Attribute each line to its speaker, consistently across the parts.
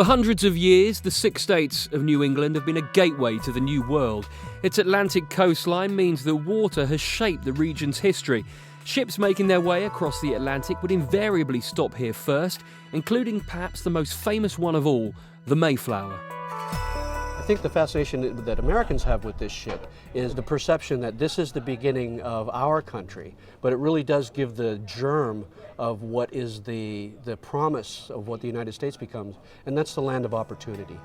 Speaker 1: For hundreds of years, the 6 states of New England have been a gateway to the New World. Its Atlantic coastline means that water has shaped the region's history. Ships making their way across the Atlantic would invariably stop here first, including perhaps the most famous one of all, the Mayflower.
Speaker 2: I think the fascination that Americans have with this ship is the perception that this is the beginning of our country, but it really does give the germ of what is the promise of what the United States becomes, and that's the land of opportunity.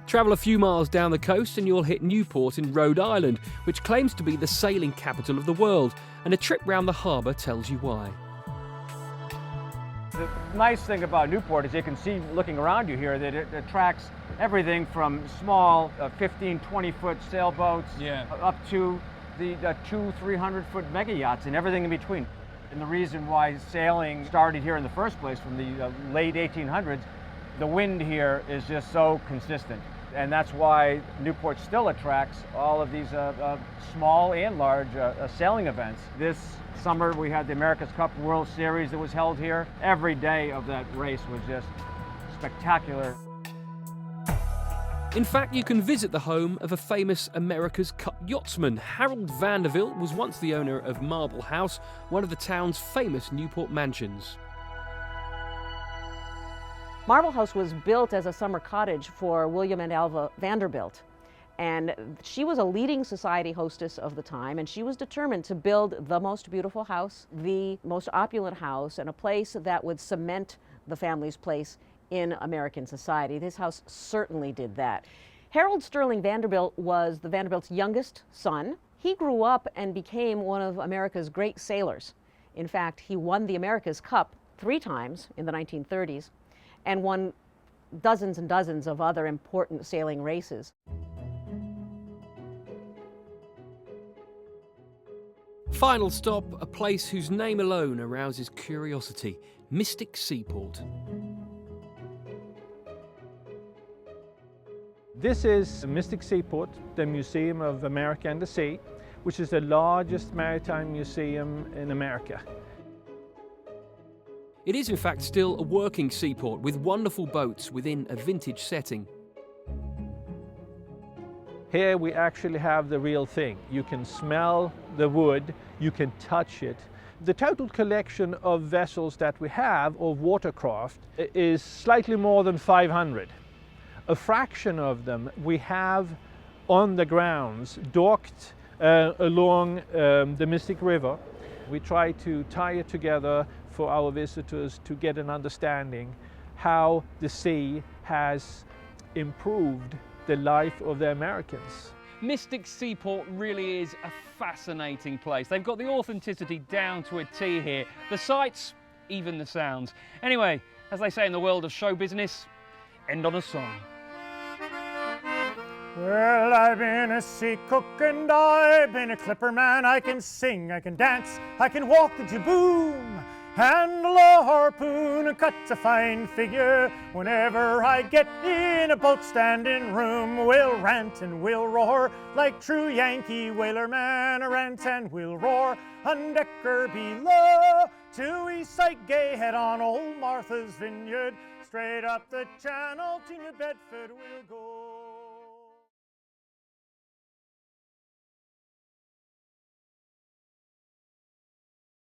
Speaker 1: Travel a few miles down the coast and you'll hit Newport in Rhode Island, which claims to be the sailing capital of the world, and a trip round the harbour tells you why.
Speaker 3: The nice thing about Newport is you can see, looking around you here, that it attracts everything from small 15, 20-foot sailboats up to the 200-300-foot mega yachts and everything in between. And the reason why sailing started here in the first place from the late 1800s, the wind here is just so consistent. And that's why Newport still attracts all of these small and large sailing events. This summer we had the America's Cup World Series that was held here. Every day of that race was just spectacular.
Speaker 1: In fact, you can visit the home of a famous America's Cup yachtsman. Harold Vanderbilt was once the owner of Marble House, one of the town's famous Newport mansions.
Speaker 4: Marble House was built as a summer cottage for William and Alva Vanderbilt. And she was a leading society hostess of the time, and she was determined to build the most beautiful house, the most opulent house, and a place that would cement the family's place in American society. This house certainly did that. Harold Sterling Vanderbilt was the Vanderbilt's youngest son. He grew up and became one of America's great sailors. In fact, he won the America's Cup 3 times in the 1930s and won dozens and dozens of other important sailing races.
Speaker 1: Final stop, a place whose name alone arouses curiosity, Mystic Seaport.
Speaker 5: This is Mystic Seaport, the Museum of America and the Sea, which is the largest maritime museum in America.
Speaker 1: It is in fact still a working seaport with wonderful boats within a vintage setting.
Speaker 5: Here we actually have the real thing. You can smell the wood, you can touch it. The total collection of vessels that we have, of watercraft, is slightly more than 500. A fraction of them we have on the grounds, docked along the Mystic River. We try to tie it together for our visitors to get an understanding how the sea has improved the life of the Americans.
Speaker 6: Mystic Seaport really is a fascinating place. They've got the authenticity down to a T here. The sights, even the sounds. Anyway, as they say in the world of show business, end on a song.
Speaker 7: Well, I've been a sea cook and I've been a clipper man. I can sing, I can dance, I can walk the jaboom, handle a harpoon and cut a fine figure. Whenever I get in a boat standing room, we'll rant and we'll roar like true Yankee whaler man. Rant and we'll roar on deck or below to East Sight Gay Head on Old Martha's Vineyard. Straight up the channel to New Bedford we'll go.